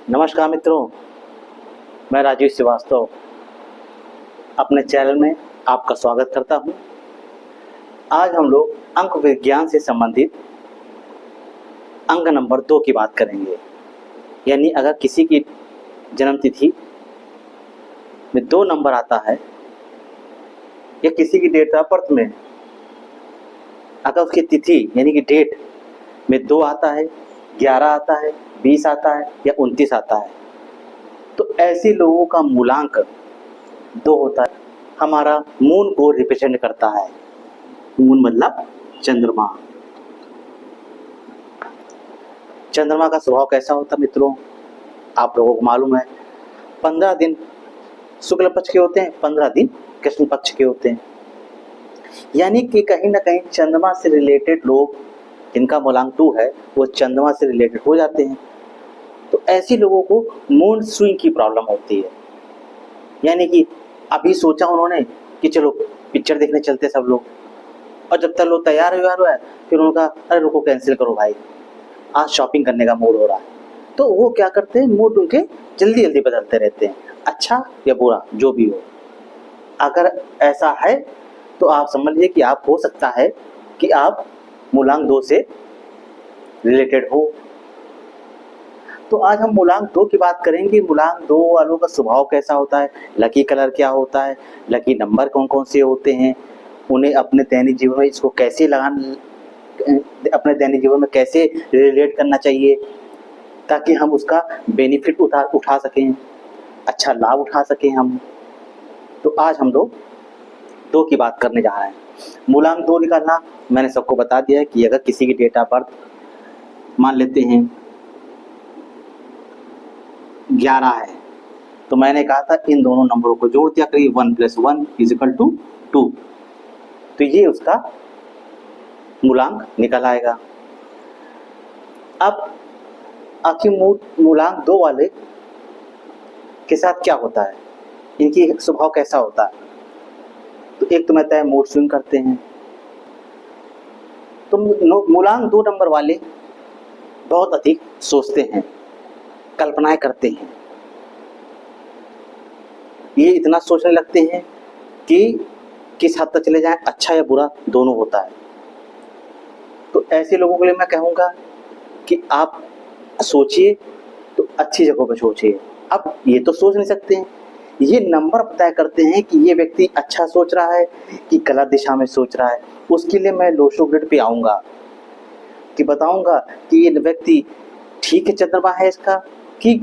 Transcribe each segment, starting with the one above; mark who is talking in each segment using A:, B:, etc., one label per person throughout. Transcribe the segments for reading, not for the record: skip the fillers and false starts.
A: नमस्कार मित्रों, मैं राजीव श्रीवास्तव अपने चैनल में आपका स्वागत करता हूं। आज हम लोग अंक विज्ञान से संबंधित अंक नंबर 2 की बात करेंगे। यानी अगर किसी की जन्म तिथि में 2 नंबर आता है या किसी की डेट ऑफ बर्थ में अगर उसकी तिथि यानी कि डेट में 2 आता है, 11 आता है, 20 आता है या 29 आता है, तो ऐसे लोगों का मूलांक 2 होता है। हमारा मून को रिप्रेजेंट करता है। मून मतलब चंद्रमा। चंद्रमा का स्वभाव कैसा होता है मित्रों, आप लोगों को मालूम है। 15 दिन शुक्ल पक्ष के होते हैं, 15 दिन कृष्ण पक्ष के होते हैं। यानी कि कहीं ना कहीं चंद्रमा से रिलेटेड लोग जिनका मूलांक 2 है वो चंद्रमा से रिलेटेड हो जाते हैं। तो ऐसे लोगों को मूड स्विंग की प्रॉब्लम होती है। यानी कि अभी सोचा उन्होंने कि चलो पिक्चर देखने चलते सब लोग, और जब तक लोग तैयार हुआ है फिर उनका अरे रुको कैंसिल करो भाई, आज शॉपिंग करने का मूड हो रहा है। तो वो क्या करते हैं, मूड उनके जल्दी जल्दी बदलते रहते हैं, अच्छा या बुरा जो भी हो। अगर ऐसा है तो आप समझ लीजिए कि आप हो सकता है कि आप मूलांक 2 से रिलेटेड हो। तो आज हम मूलांक 2 की बात करेंगे। मूलांक 2 वालों का स्वभाव कैसा होता है, लकी कलर क्या होता है, लकी नंबर कौन कौन से होते हैं, उन्हें अपने दैनिक जीवन में इसको कैसे अपने दैनिक जीवन में कैसे रिलेट करना चाहिए ताकि हम उसका बेनिफिट उठा सकें, अच्छा लाभ उठा सकें हम। तो आज हम लोग 2 की बात करने जा रहे हैं। मूलांक 2 निकालना मैंने सबको बता दिया है कि अगर किसी की डेट ऑफ बर्थ मान लेते हैं 11 है तो मैंने कहा था इन दोनों नंबरों को जोड़ दिया करिए, 1 + 1 = 2। तो ये उसका मूलांक निकल आएगा। अब आखिर मूलांक 2 वाले के साथ क्या होता है, इनकी स्वभाव कैसा होता है। तो एक तो मैं तय मूड स्विंग करते हैं। तो मूलांक 2 नंबर वाले बहुत अधिक सोचते हैं, कल्पनाएं करते हैं। ये इतना सोचने लगते हैं कि किस हद तक चले जाएं, अच्छा या बुरा दोनों होता है। तो ऐसे लोगों के लिए मैं कहूँगा कि आप सोचिए तो अच्छी जगहों पर सोचिए। अब ये तो सोच नहीं सकते हैं, ये नंबर तय करते हैं कि ये व्यक्ति अच्छा सोच रहा है कि गलत दिशा में सोच रहा है। उसके लिए मैं लोशो ग्रिड पे आऊँगा कि बताऊँगा कि ये व्यक्ति ठीक है चंद्रमा है इसका कि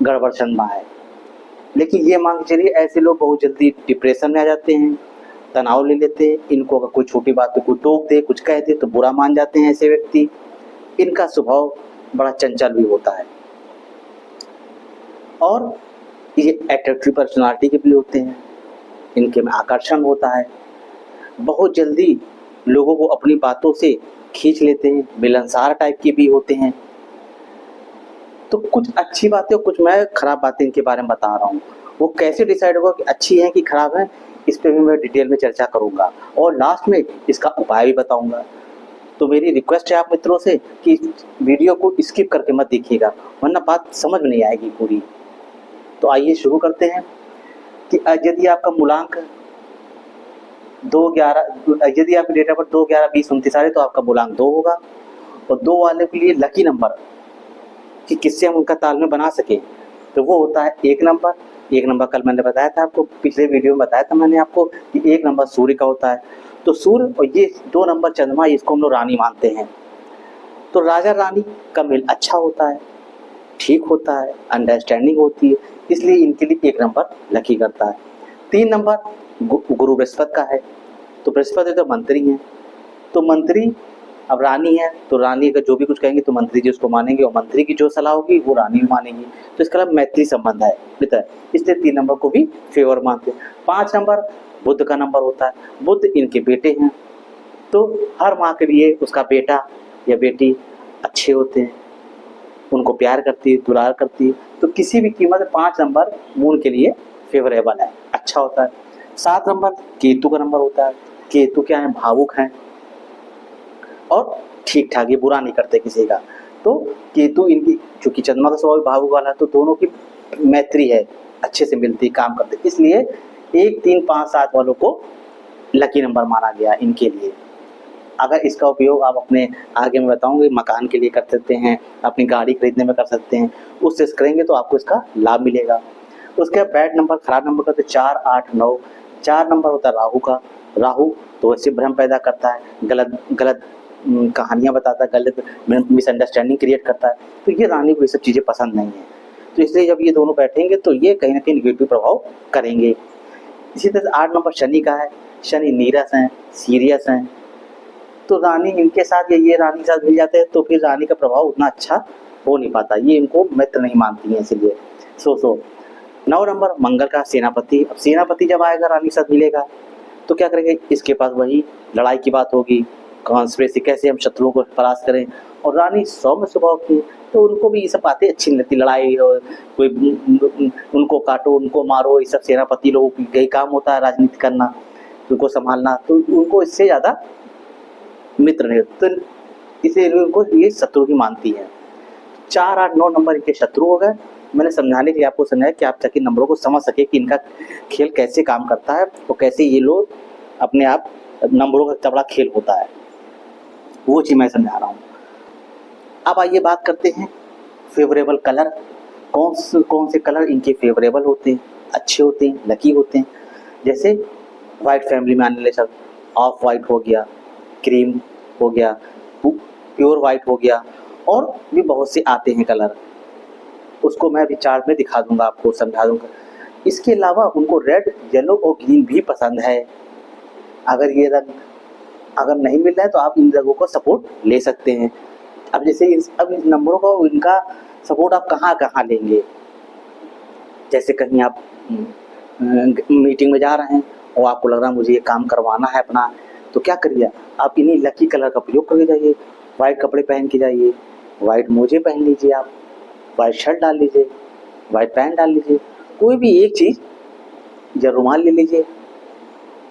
A: गड़बड़ चंद्रमा है। लेकिन ये मान के चलिए ऐसे लोग बहुत जल्दी डिप्रेशन में आ जाते हैं, तनाव ले लेते हैं। इनको अगर कोई छोटी बात पे कोई टोक दे, कुछ कह दे तो बुरा मान जाते हैं ऐसे व्यक्ति। इनका स्वभाव बड़ा चंचल भी होता है और ये एट्रैक्टिव पर्सनालिटी के भी होते हैं। इनके में आकर्षण होता है, बहुत जल्दी लोगों को अपनी बातों से खींच लेते हैं, मिलनसार टाइप के भी होते हैं। तो कुछ अच्छी बातें और कुछ मैं खराब बातें इनके बारे में बता रहा हूँ। वो कैसे डिसाइड होगा कि अच्छी है कि खराब है, इस पे भी मैं डिटेल में चर्चा करूँगा और लास्ट में इसका उपाय भी बताऊँगा। तो मेरी रिक्वेस्ट है आप मित्रों से कि वीडियो को स्किप करके मत देखिएगा, वरना बात समझ में नहीं आएगी पूरी। तो आइए शुरू करते हैं कि यदि आपका मूलांक 2-11, यदि आपकी डेट ऑफ बर्थ 2, 11, 20, 29 है तो आपका मूलांक 2 होगा। और 2 वाले के लिए लकी नंबर कि किससे हम उनका तालमेल बना सकें तो वो होता है 1 नंबर। 1 नंबर कल मैंने बताया था आपको, पिछले वीडियो में बताया था मैंने आपको कि 1 नंबर सूर्य का होता है। तो सूर्य और ये 2 नंबर चंद्रमा, इसको हम लोग रानी मानते हैं। तो राजा रानी का मेल अच्छा होता है, ठीक होता है, अंडरस्टैंडिंग होती है, इसलिए इनके लिए 1 नंबर लकी करता है। 3 नंबर गुरु बृहस्पति का है। तो बृहस्पति तो मंत्री हैं, तो मंत्री अब रानी है तो रानी का जो भी कुछ कहेंगे तो मंत्री जी उसको मानेंगे और मंत्री की जो सलाह होगी वो रानी भी मानेगी। तो इसका मतलब मैत्री संबंध है मित्र, इसलिए 3 नंबर को भी फेवर मानते हैं। 5 नंबर बुध का नंबर होता है। बुध इनके बेटे हैं, तो हर माँ के लिए उसका बेटा या बेटी अच्छे होते हैं, उनको प्यार करती है, दुलार करती है। तो किसी भी कीमत में 5 नंबर मून के लिए फेवरेबल है, अच्छा होता है। 7 नंबर केतु का नंबर होता है। केतु क्या है, भावुक हैं और ठीक ठाक, ये बुरा नहीं करते किसी का। तो केतु इनकी, चूंकि चंद्रमा का स्वभाव भावुक वाला है, तो दोनों की मैत्री है, अच्छे से मिलती, काम करते, इसलिए 1, 3, 5, 7 वालों को लकी नंबर माना गया इनके लिए। अगर इसका उपयोग आप अपने, आगे मैं बताऊंगी, मकान के लिए कर सकते हैं, अपनी गाड़ी खरीदने में कर सकते हैं, उससे करेंगे तो आपको इसका लाभ मिलेगा। उसके बाद बैड नंबर, खराब नंबर का, तो 4, 8, 9। 4 नंबर होता है राहु का। राहु तो वैसे भ्रम पैदा करता है, गलत गलत कहानियाँ बताता है, गलत मिसअंडरस्टैंडिंग क्रिएट करता है, तो ये रानी को ये सब चीज़ें पसंद नहीं है। तो इसलिए जब ये दोनों बैठेंगे तो ये कहीं ना कहीं निगेटिव प्रभाव करेंगे। इसी तरह से 8 नंबर शनि का है। शनि नीरस हैं, सीरियस हैं, तो रानी इनके साथ या ये रानी के साथ मिल जाते हैं तो फिर रानी का प्रभाव उतना अच्छा हो नहीं पाता, ये इनको मित्र नहीं मानती हैं, इसलिए 9 नंबर मंगल का, सेनापति। अब सेनापति जब आएगा रानी के साथ मिलेगा तो क्या करेंगे, इसके पास वही लड़ाई की बात होगी, कॉन्स्पिरेसी, कैसे हम शत्रुओं को परास्त करें। और रानी सौम्य स्वभाव की, तो उनको भी ये सब बातें अच्छी नहीं लगती, लड़ाई और कोई उनको काटो, उनको मारो, ये सब सेनापति लोगों की यही काम होता है, राजनीति करना, उनको संभालना, तो उनको इससे ज़्यादा मित्र नहीं, तो इसे उनको ये शत्रु ही मानती है। 4, 8, 9 नंबर इनके शत्रु हो गए। मैंने समझाने के लिए आपको समझाया कि आप ताकि नंबरों को समझ सके कि इनका खेल कैसे काम करता है, तो कैसे ये लोग अपने आप, नंबरों का इतना बड़ा खेल होता है, वो चीज़ मैं समझा रहा हूँ। अब आइए बात करते हैं फेवरेबल कलर। कौन से कलर इनके फेवरेबल होते हैं, अच्छे होते हैं, लकी होते हैं। जैसे वाइट फैमिली में आने वाले सब, ऑफ वाइट हो गया, क्रीम हो गया, प्योर वाइट हो गया, और भी बहुत से आते हैं कलर, उसको मैं अभी चार्ट में दिखा दूंगा, आपको समझा दूंगा। इसके अलावा उनको रेड, येलो और ग्रीन भी पसंद है। अगर ये रंग अगर नहीं मिल रहा है तो आप इन रंगों को सपोर्ट ले सकते हैं। अब जैसे अब इन नंबरों को, इनका सपोर्ट आप कहाँ कहाँ लेंगे, जैसे कहीं आप मीटिंग में जा रहे हैं और आपको लग रहा है मुझे ये काम करवाना है अपना, तो क्या करिए, आप इन्हीं लकी कलर का प्रयोग करके जाइए। वाइट कपड़े पहन के जाइए, वाइट मोजे पहन लीजिए, आप वाइट शर्ट डाल लीजिए, वाइट पैंट डाल लीजिए, कोई भी एक चीज़, या रुमाल ले लीजिए,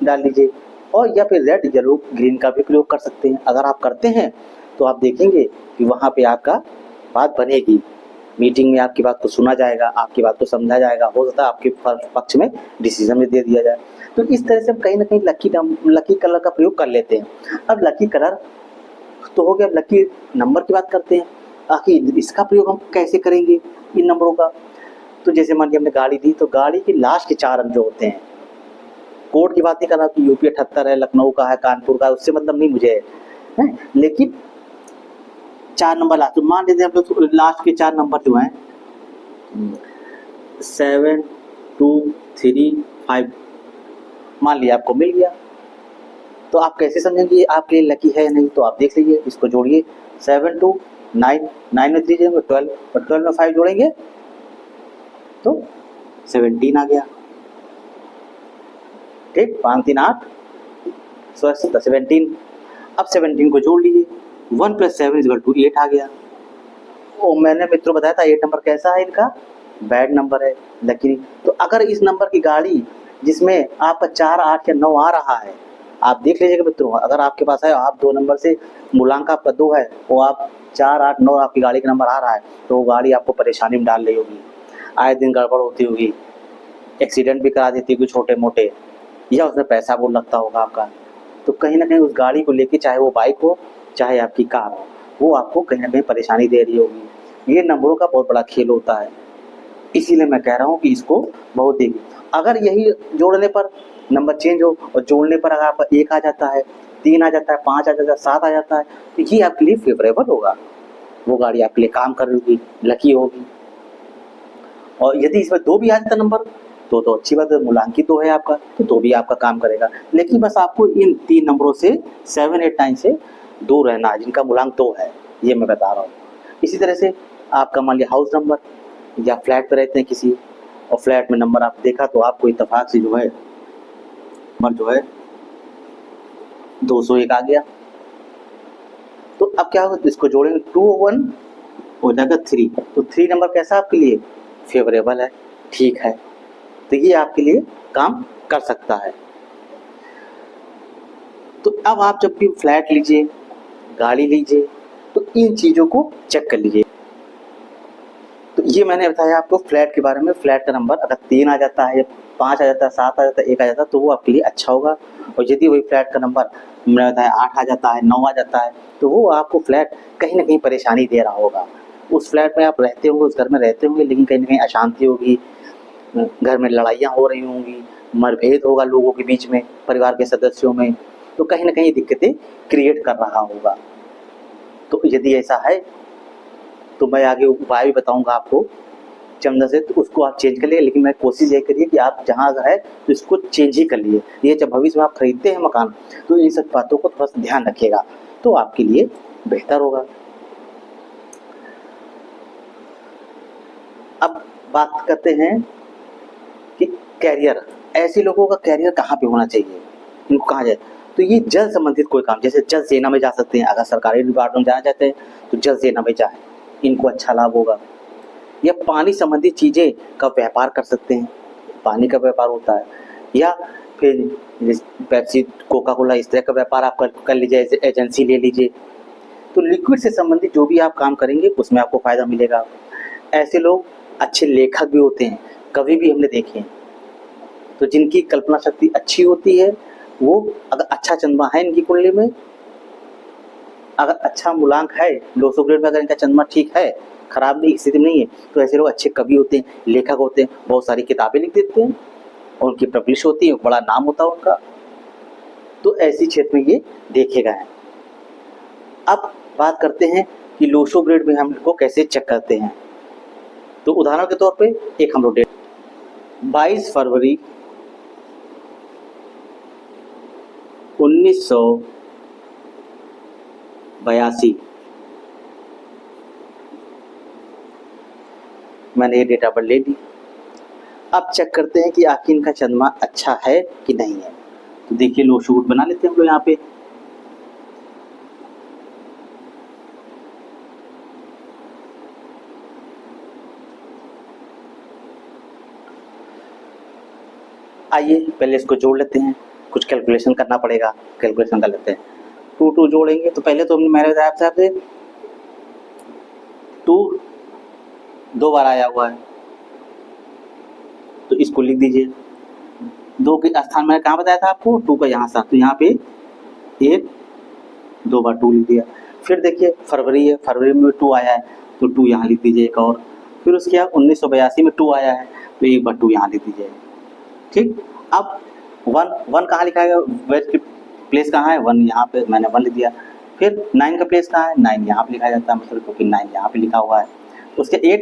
A: डाल लीजिए, और या फिर रेड, येलो, ग्रीन का भी प्रयोग कर सकते हैं। अगर आप करते हैं तो आप देखेंगे कि वहाँ पे आपका बात बनेगी, मीटिंग में आपकी बात को सुना जाएगा, आपकी बात को समझा जाएगा, हो सकता है आपके पक्ष में डिसीजन भी दे दिया जाए। तो इस तरह से हम कहीं ना कहीं लकी कलर का प्रयोग कर लेते हैं। अब लकी कलर तो हो गया, लकी नंबर की बात करते हैं, आखिर इसका प्रयोग हम कैसे करेंगे इन नंबरों का। तो जैसे मान लिया हमने गाड़ी दी, तो गाड़ी के लास्ट के 4 अंक जो होते हैं, कोड की बात नहीं कर रहा कि यूपी 78 है, लखनऊ का है, कानपुर का है, उससे मतलब नहीं मुझे है, लेकिन 4 नंबर लास्ट, तो मान लेते हैं हम लोग लास्ट के 4 नंबर जो हैं 7, 2, 3, 5, मान लिया आपको मिल गया, तो आप कैसे समझेंगे आपके लिए लकी है या नहीं, तो आप देख लीजिए, इसको जोड़िए, 7, 2, 9, 9 में 3 जोड़ेंगे 12, और 12 में 5 जोड़ेंगे तो 17 आ गया, ठीक, 5, 3, 8, 17। अब 17 को जोड़ लीजिए, 1 + 7 = 8 आ गया। ओ, मैंने मित्रों बताया था 8 नंबर कैसा है, इनका बैड नंबर है, लकी। तो अगर इस नंबर की गाड़ी जिसमें आपका 4, 8 या 9 आ रहा है, आप देख लीजिएगा मित्रों, अगर आपके पास है, आप 2 नंबर से मूलांक आपका 2 है, वो आप 4, 8, 9 आपकी गाड़ी का नंबर आ रहा है, तो वो गाड़ी आपको परेशानी में डाल रही होगी, आए दिन गड़बड़ होती होगी, एक्सीडेंट भी करा देती होगी छोटे मोटे, या उसमें पैसा बहुत लगता होगा आपका। तो कहीं ना कहीं उस गाड़ी को लेके, चाहे वो बाइक हो चाहे आपकी कार हो, वो आपको कहीं ना कहीं परेशानी दे रही होगी। ये नंबरों का बहुत बड़ा खेल होता है, इसीलिए मैं कह रहा हूँ कि इसको बहुत देखिए। अगर यही जोड़ने पर नंबर चेंज हो, और जोड़ने पर अगर आपका 1 आ जाता है, 3 आ जाता है, 5 आ जाता है, 7 आ जाता है, तो ये आपके लिए फेवरेबल होगा, वो गाड़ी आपके लिए काम कर रही होगी, लकी होगी। और यदि इसमें 2 भी आ जाता नंबर, तो अच्छी बात है, मूलांकित 2 है आपका, तो 2 भी आपका काम करेगा। लेकिन बस आपको इन 3 नंबरों से 7, 8, 9 से दूर रहना है, जिनका मूलांक 2 है, ये मैं बता रहा हूँ। इसी तरह से आपका मान लिया हाउस नंबर, या फ्लैट पे रहते हैं किसी, और फ्लैट में नंबर आप देखा, तो आपको इत्तेफाक से जो है नंबर जो है 201 आ गया। तो अब क्या होगा, इसको जोड़ेंगे, 2 और 1 हो जाएगा 3, तो 3 नंबर कैसा आपके लिए फेवरेबल है, ठीक है, तो ये आपके लिए काम कर सकता है। तो अब आप जब भी फ्लैट लीजिए, गाड़ी लीजिए, तो इन चीज़ों को चेक कर लीजिए। तो ये मैंने बताया आपको फ्लैट के बारे में। फ्लैट का नंबर अगर 3 आ जाता है, 5 आ जाता है, 7 आ जाता है, 1 आ जाता है, तो वो आपके लिए अच्छा होगा। और यदि वही फ्लैट का नंबर मैंने बताया 8 आ जाता है, 9 आ जाता है, तो वो आपको फ्लैट कहीं न कहीं परेशानी दे रहा होगा। उस फ्लैट में आप रहते होंगे, उस घर में रहते होंगे, लेकिन कहीं न कहीं अशांति होगी, घर में लड़ाइयाँ हो रही होंगी, मतभेद होगा लोगों के बीच में, परिवार के सदस्यों में, तो कहीं न कहीं दिक्कतें क्रिएट कर रहा होगा। तो यदि ऐसा है, तो मैं आगे उपाय भी बताऊँगा आपको चंदा से, तो उसको आप चेंज कर लिए। लेकिन मैं कोशिश ये करिए कि आप जहाँ अगर है तो इसको चेंज ही कर लिए। ये जब भविष्य में आप खरीदते हैं मकान, तो इन सब बातों को थोड़ा सा ध्यान रखिएगा, तो आपके लिए बेहतर होगा। अब बात करते हैं कि कैरियर, ऐसे लोगों का कैरियर कहाँ पे होना चाहिए, इनको कहाँ जाए। तो ये जल संबंधित कोई काम, जैसे जल सेना में जा सकते हैं। अगर सरकारी डिपार्टमेंट में जाना चाहते हैं तो जल सेना में जाएं, इनको अच्छा लाभ होगा। या पानी संबंधी चीज़ें का व्यापार कर सकते हैं, पानी का व्यापार होता है। या फिर पेप्सी, कोका कोला, इस तरह का व्यापार आप कर लीजिए, एजेंसी ले लीजिए। तो लिक्विड से संबंधित जो भी आप काम करेंगे उसमें आपको फ़ायदा मिलेगा। ऐसे लोग अच्छे लेखक भी होते हैं, कवि भी हमने देखे हैं। तो जिनकी कल्पना शक्ति अच्छी होती है, वो अगर अच्छा चंद्रमा है इनकी कुंडली में, अगर अच्छा मूलांक है, लो सो ग्रेड में अगर इनका चंद्रमा ठीक है, खराब नहीं स्थिति में नहीं है, तो ऐसे लोग अच्छे कवि होते हैं, लेखक होते हैं, बहुत सारी किताबें लिख देते हैं और उनकी पब्लिश होती है, बड़ा नाम होता है उनका। तो ऐसी क्षेत्र में ये देखे गए हैं। अब बात करते हैं कि लोसो ग्रेड में हम इनको कैसे चेक करते हैं। तो उदाहरण के तौर पे एक हम लोग डेट 22 फरवरी 1982 मैंने ये डेटा पर ले ली। अब चेक करते हैं कि आखिर इनका चंद्रमा अच्छा है कि नहीं है। तो देखिए लो शूट बना लेते हैं हम लोग यहाँ पे। आइए पहले इसको जोड़ लेते हैं, कुछ कैलकुलेशन करना पड़ेगा, कैलकुलेशन कर लेते हैं। 2 जोड़ेंगे तो पहले तो मेरे हिसाब से 2 2 बार आया हुआ है, तो इसको लिख दीजिए। 2 के स्थान मैंने कहाँ बताया था आपको, 2 का यहाँ साथ, तो यहाँ पे 1 2 बार 2 लिख दिया। फिर देखिए फरवरी है, फरवरी में 2 आया है, तो 2 यहाँ लिख दीजिए एक और। फिर उसके बाद 1982 में 2 आया है, तो एक बार 2 यहाँ लिख दीजिए। ठीक, अब 1 कहाँ लिखा है, वेस्ट प्लेस कहाँ है, 1 यहाँ पे मैंने 1 लिख दिया। फिर 9 का प्लेस कहाँ है, 9 यहाँ पे लिखा जाता है, मतलब क्योंकि 9 यहाँ पे लिखा हुआ है। उसके 8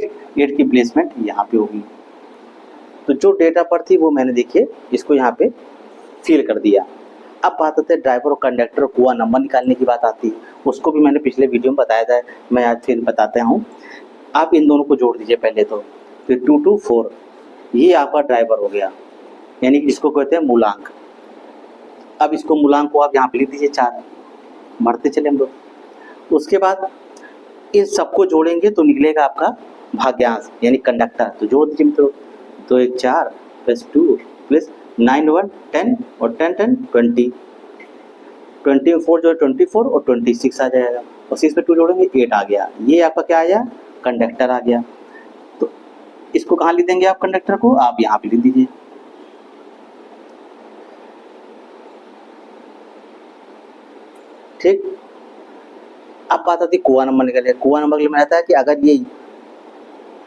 A: की प्लेसमेंट यहाँ पे होगी। तो जो डेटा पर थी वो मैंने देखिए इसको यहाँ पे फिल कर दिया। अब बात आती है ड्राइवर और कंडक्टर कुआ नंबर निकालने की बात आती है, उसको भी मैंने पिछले वीडियो में बताया था, मैं आज फिर बताता हूँ। आप इन दोनों को जोड़ दीजिए पहले तो, फिर 2 2 4, ये आपका ड्राइवर हो गया, यानी कि इसको कहते हैं मूलांक। अब इसको मूलांक को आप यहाँ पे लिख दीजिए 4, बढ़ते चले हम लोग। उसके बाद इन सबको जोड़ेंगे तो निकलेगा आपका भाग्यांश यानी कंडक्टर। तो जोड़ दीजिए मित्रों, तो 1 4 प्लस 2 प्लस 9 1 10 और 10 10 20, 20 में 4 जो 24 और 26 आ जाएगा, और 6 में 2 जोड़ेंगे 8 आ गया। ये आपका क्या आया, कंडक्टर आ गया। तो इसको कहाँ लिख देंगे आप, कंडक्टर को आप यहाँ पे लिख दीजिए। ठीक, अब बात आती है कुआ नंबर निकले। कुआ नंबर के लिए मैंने बताया कि अगर ये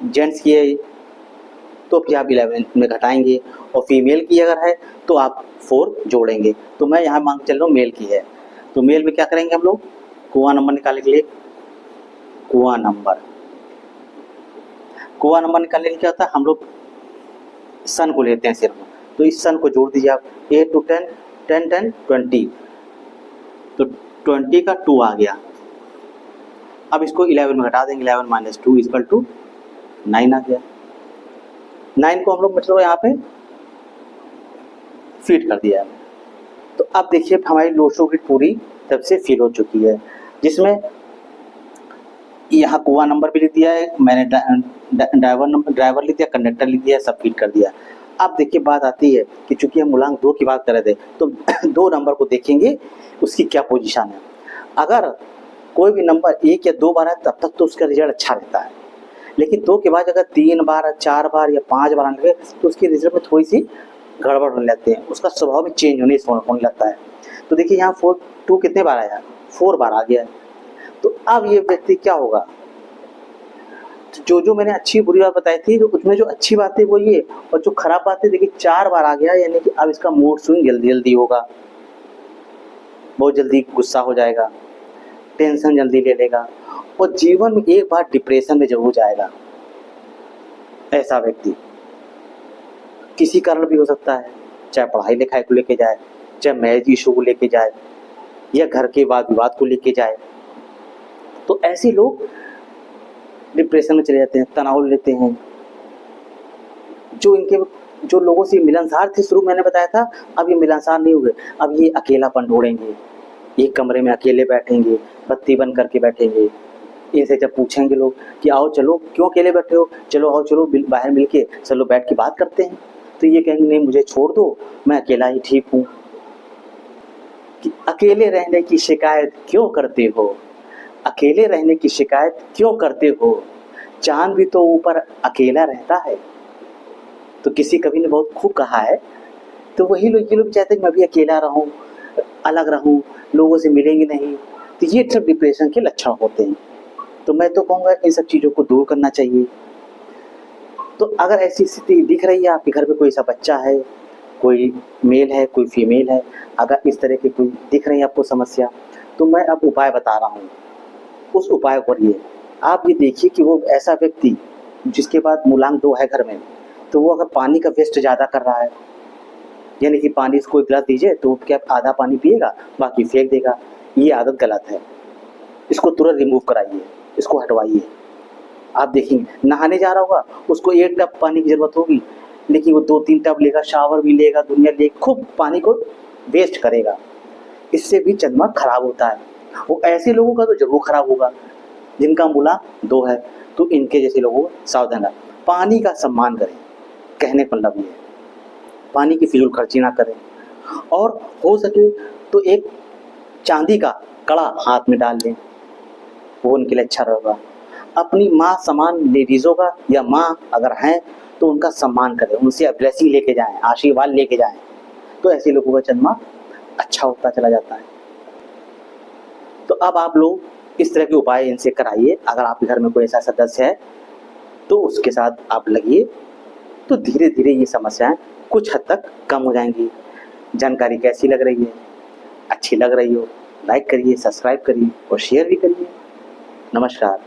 A: जेंट्स की है तो फिर आप 11 में घटाएंगे, और फीमेल की अगर है तो आप 4 जोड़ेंगे। तो मैं यहाँ मान के चल रहा हूँ मेल की है, तो मेल में क्या करेंगे हम लोग, कुआ नंबर निकालने के लिए कुआ नंबर निकालने के लिए क्या होता है, हम लोग सन को लेते हैं सिर्फ। तो इस सन को जोड़ दीजिए आप, 8 to 10 10 10 20, तो 20 का 2 आ गया। अब इसको 11 में घटा देंगे, 11 माइनस 2 इक्वल टू 9 आ गया। 9 को हम लोग मतलब यहाँ पे फीड कर दिया है। तो अब देखिए हमारी लोशो ग्रिड पूरी तब से फिल हो चुकी है, जिसमें यहाँ कुआ नंबर भी लिख दिया है मैंने, ड्राइवर लिख दिया, कंडक्टर लिख दिया, सब फीड कर दिया। अब देखिए बात आती है कि चूंकि हम मूलांक 2 की बात कर रहे थे, तो 2 नंबर को देखेंगे उसकी क्या पोजीशन है। अगर कोई भी नंबर 1 या 2 बार आए तब तक तो उसका रिजल्ट अच्छा रहता है, लेकिन 2 के बाद अगर 3 बार, 4 बार या 5 बार आने लगे तो उसके रिजल्ट में थोड़ी सी गड़बड़ होने लगती है, उसका स्वभाव भी चेंज होने लगता है। तो देखिए यहाँ 2 कितने बार आया, 4 बार आ गया है। तो अब ये व्यक्ति क्या होगा, जो मैंने अच्छी बुरी बात बताई थी, जो उसमें जो अच्छी बात है वो ये, और जो खराब बात है देखिए 4 बार आ गया, यानी कि अब इसका मूड स्विंग जल्दी जल्दी होगा, बहुत जल्दी गुस्सा हो जाएगा, टेंशन जल्दी ले लेगा, और जीवन में एक बार डिप्रेशन में जरूर जाएगा। ऐसा व्यक्ति किसी कारण भी हो सकता है, चाहे पढ़ाई लिखाई को लेके जाए, चाहे मैरिज इशू को लेके जाए, या घर के वाद विवाद को लेके जाए। तो ऐसे लोग डिप्रेशन में चले जाते हैं, तनाव लेते हैं। जो लोगों से मिलनसार थे शुरू मैंने बताया था, अब ये मिलनसार नहीं हुए, अब ये अकेलापन ढूंढेंगे, एक कमरे में अकेले बैठेंगे, बत्ती बंद करके बैठेंगे। इनसे जब पूछेंगे लोग कि आओ चलो, क्यों अकेले बैठे हो, चलो आओ चलो बाहर मिलके चलो बैठ के बात करते हैं, तो ये कहेंगे नहीं मुझे छोड़ दो, मैं अकेला ही ठीक हूँ। कि अकेले रहने की शिकायत क्यों करते हो, अकेले रहने की शिकायत क्यों करते हो, चांद भी तो ऊपर अकेला रहता है। तो किसी कवि ने बहुत खूब कहा है। तो वही लोग, ये लोग चाहते हैं मैं भी अकेला रहूं, अलग रहूं, लोगों से मिलेंगे नहीं। तो ये सब डिप्रेशन के लक्षण होते हैं। तो मैं तो कहूँगा इन सब चीज़ों को दूर करना चाहिए। तो अगर ऐसी स्थिति दिख रही है, आपके घर में कोई ऐसा बच्चा है, कोई मेल है कोई फीमेल है, अगर इस तरह की कोई दिख रही है आपको समस्या, तो मैं अब उपाय बता रहा हूँ, उस उपाय को करिए। आप ये देखिए कि वो ऐसा व्यक्ति जिसके बाद मूलांक 2 है घर में, तो वो अगर पानी का वेस्ट ज़्यादा कर रहा है, यानी कि पानी इसको एक गिलास दीजिए तो क्या आधा पानी पिएगा बाकी फेंक देगा, ये आदत गलत है। इसको तुरंत रिमूव कराइए, इसको हटवाइए। आप देखेंगे नहाने जा रहा होगा, उसको 1 टब पानी की ज़रूरत होगी, लेकिन वो 2-3 टब लेगा, शावर भी लेगा, दुनिया लेगा, खूब पानी को वेस्ट करेगा। इससे भी चंद्रमा खराब होता है। वो ऐसे लोगों का तो जरूर खराब होगा जिनका मूलांक 2 है। तो इनके जैसे लोगों को सावधान रहें, पानी का सम्मान करें, कहने का मतलब ये है पानी की फिजूल खर्ची ना करें। और हो सके तो एक चांदी का कड़ा हाथ में डाल लें, वो उनके लिए अच्छा रहेगा। अपनी माँ समान लेडीज़ों का, या माँ अगर हैं तो उनका सम्मान करें, उनसे ब्लेसिंग लेके जाएं, आशीर्वाद लेके जाएं। तो ऐसे लोगों का चंद्रमा अच्छा होता चला जाता है। तो अब आप लोग इस तरह के उपाय इनसे कराइए। अगर आपके घर में कोई ऐसा सदस्य है तो उसके साथ आप लगिए, तो धीरे धीरे ये समस्याएं कुछ हद तक कम हो जाएंगी। जानकारी कैसी लग रही है, अच्छी लग रही हो, लाइक करिए, सब्सक्राइब करिए और शेयर भी करिए। नमस्कार।